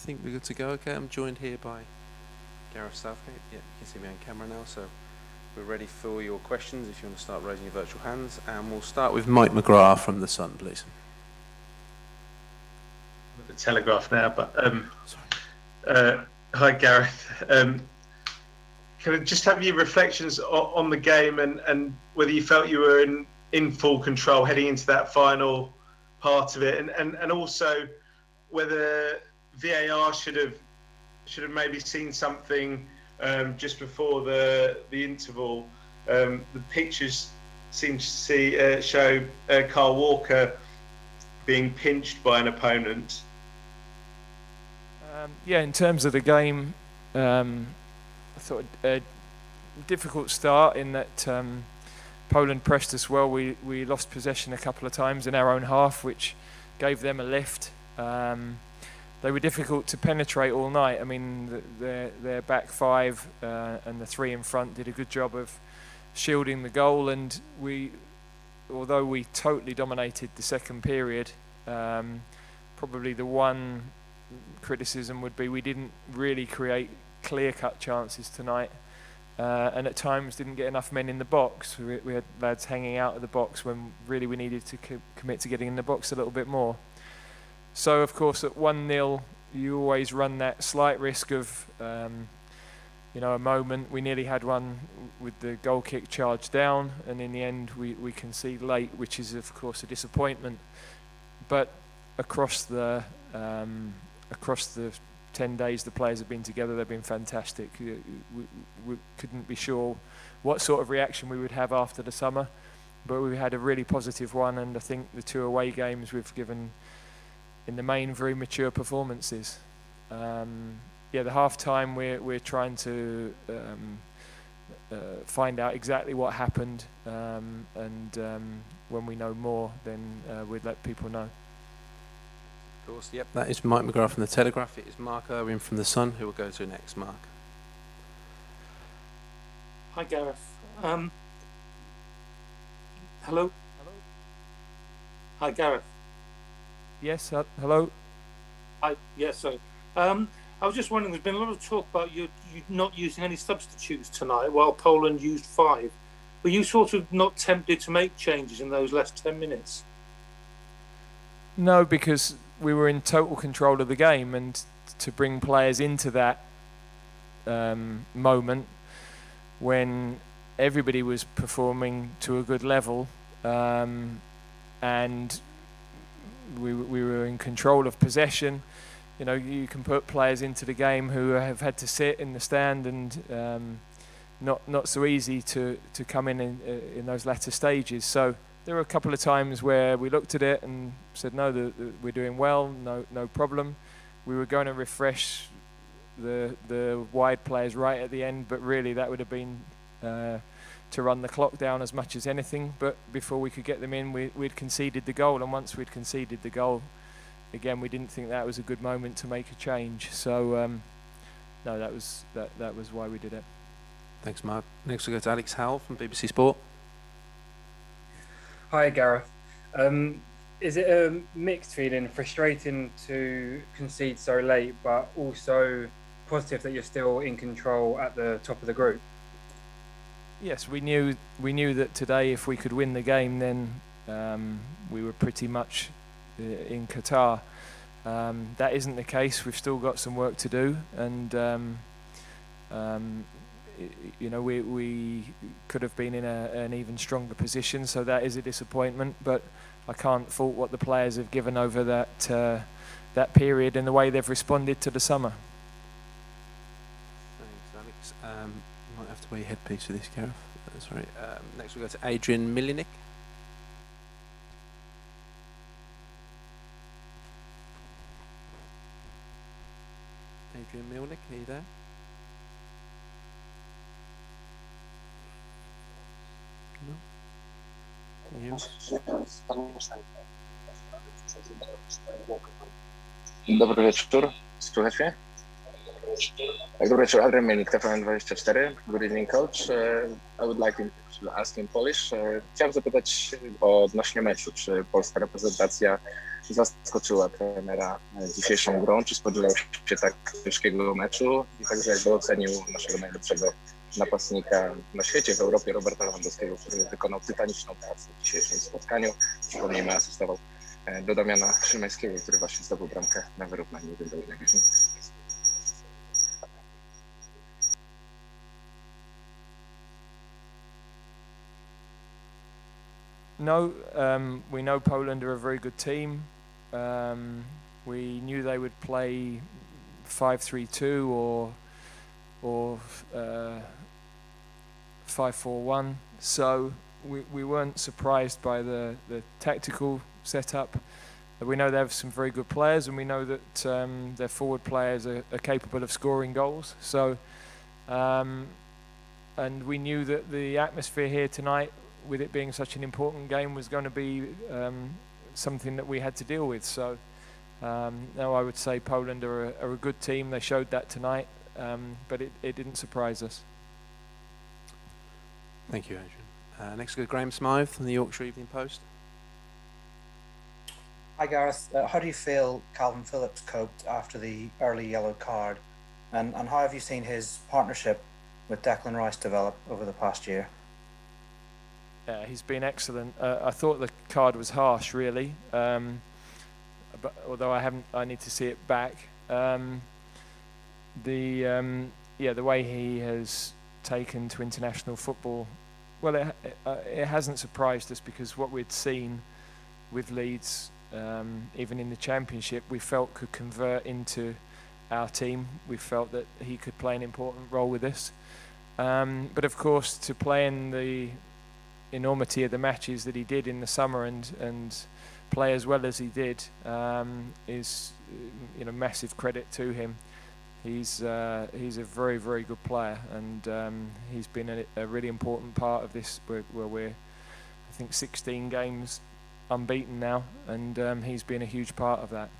think we're good to go. Okay, I'm joined here by Gareth Southgate. Yeah, you can see me on camera now, so we're ready for your questions if you want to start raising your virtual hands. And we'll start with Mike McGrath from The Sun, please. With the Telegraph now, but hi Gareth. Can I just have your reflections on the game and whether you felt you were in full control heading into that final part of it, and also whether VAR should have maybe seen something just before the interval. The pictures seem to show Carl Walker being pinched by an opponent. Yeah, in terms of the game, I thought a difficult start in that Poland pressed us well. We lost possession a couple of times in our own half, which gave them a lift. They were difficult to penetrate all night. I mean, their back five and the three in front did a good job of shielding the goal, and although we totally dominated the second period, probably the one criticism would be we didn't really create clear-cut chances tonight, and at times didn't get enough men in the box. We had lads hanging out of the box when really we needed to commit to getting in the box a little bit more. So of course at 1-0 you always run that slight risk of a moment. We nearly had one with the goal kick charged down, and in the end we concede late, which is of course a disappointment. But across the 10 days the players have been together, they've been fantastic. We couldn't be sure what sort of reaction we would have after the summer, but we had a really positive one, and I think the two away games we've given in the main very mature performances. The half-time we're trying to find out exactly what happened, and when we know more then we'd let people know. Of course, yep, that is Mike McGrath from The Telegraph. It is Mark Irwin from The Sun who will go to next. Mark. Hi Gareth. Hello? Hi Gareth. Yes, hello. Hi, yes, sorry. I was just wondering, there's been a lot of talk about you not using any substitutes tonight while Poland used 5. Were you sort of not tempted to make changes in those last 10 minutes? No, because we were in total control of the game, and to bring players into that moment when everybody was performing to a good level, and we were in control of possession. You know, you can put players into the game who have had to sit in the stand, and not so easy to come in those latter stages. So there were a couple of times where we looked at it and said, no, we're doing well, no problem. We were going to refresh the wide players right at the end, but really that would have been to run the clock down as much as anything. But before we could get them in, we'd conceded the goal, and once we'd conceded the goal, again, we didn't think that was a good moment to make a change. So no, that was why we did it. Thanks, Mark. Next we go to Alex Howell from BBC Sport. Hi Gareth. Is it a mixed feeling, frustrating to concede so late, but also positive that you're still in control at the top of the group? Yes, we knew that today, if we could win the game, then we were pretty much in Qatar. That isn't the case. We've still got some work to do, and we could have been in an even stronger position, so that is a disappointment. But I can't fault what the players have given over that period and the way they've responded to the summer. Thanks, Alex. You might have to wear your headpiece for this, Gareth. Sorry. Next we go to Adrian Milinik. Adrian Milnick, are you there? No? Can you hear me? Dobry wieczór, słychać mnie? Dobry wieczór, Adrian Mielnik, TVN24. Good evening, coach. I would like to ask in Polish. Chciałem zapytać odnośnie meczu, czy polska reprezentacja zaskoczyła trenera dzisiejszą grą? Czy spodziewał się tak ciężkiego meczu? I także jakby ocenił naszego najlepszego napastnika na świecie, w Europie, Roberta Lewandowskiego, który wykonał tytaniczną pracę w dzisiejszym spotkaniu. Przypomnijmy, asystował do Damiana Szymańskiego, który właśnie zdobył bramkę na wyrównanie 1-1. No, we know Poland are a very good team. We knew they would play 5-3-2 or 5-4-1. So we weren't surprised by the tactical setup. We know they have some very good players, and we know that their forward players are capable of scoring goals. So, and we knew that the atmosphere here tonight, with it being such an important game, was going to be something that we had to deal with. So now I would say Poland are a good team. They showed that tonight, but it didn't surprise us. Thank you, Adrian. Next, go Graham Smythe from the Yorkshire Evening Post. Hi Gareth, how do you feel Calvin Phillips coped after the early yellow card, and how have you seen his partnership with Declan Rice develop over the past year? Yeah, he's been excellent. I thought the card was harsh, really, but although I need to see it back. The way he has taken to international football, well, it hasn't surprised us, because what we'd seen with Leeds, even in the Championship, we felt could convert into our team. We felt that he could play an important role with us. But of course, to play in the enormity of the matches that he did in the summer and play as well as he did is massive credit to him. He's a very, very good player, and he's been a really important part of this. Where we're, I think, 16 games unbeaten now, and he's been a huge part of that.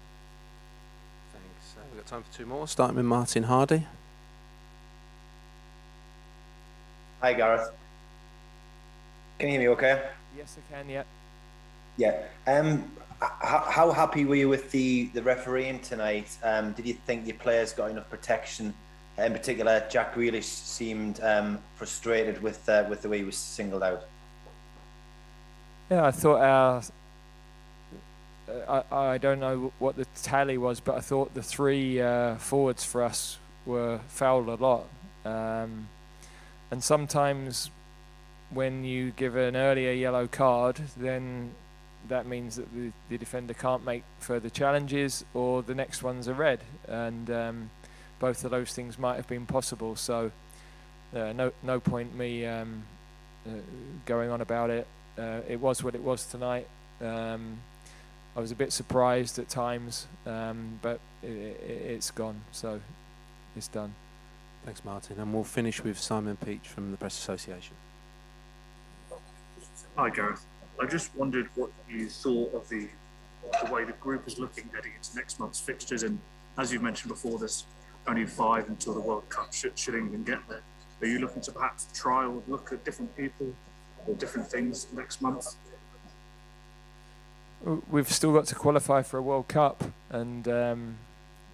Thanks. We've got time for two more, starting with Martin Hardy. Hi Gareth. Can you hear me okay? Yes, I can, yeah. Yeah. How happy were you with the refereeing tonight? Did you think your players got enough protection? In particular, Jack Grealish seemed frustrated with the way he was singled out. Yeah, I thought I don't know what the tally was, but I thought the three forwards for us were fouled a lot. And sometimes when you give an earlier yellow card, then that means that the defender can't make further challenges, or the next one's a red, and both of those things might have been possible. So no point me going on about it. It was what it was tonight. I was a bit surprised at times, but it's gone, so it's done. Thanks, Martin. And we'll finish with Simon Peach from the Press Association. Hi, Gareth. I just wondered what you thought of the way the group is looking heading into next month's fixtures. And as you mentioned before, there's only 5 until the World Cup should even get there. Are you looking to perhaps try or look at different people or different things next month? We've still got to qualify for a World Cup, and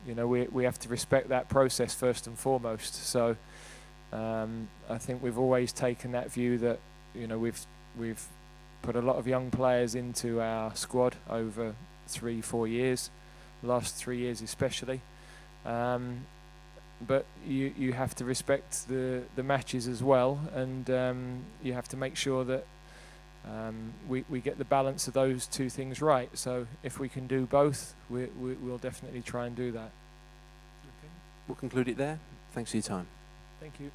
we have to respect that process first and foremost. So I think we've always taken that view that we've put a lot of young players into our squad over 3-4 years, the last 3 years especially. But you have to respect the matches as well, and you have to make sure that we get the balance of those two things right. So if we can do both, we'll definitely try and do that. Okay. We'll conclude it there. Thanks for your time. Thank you.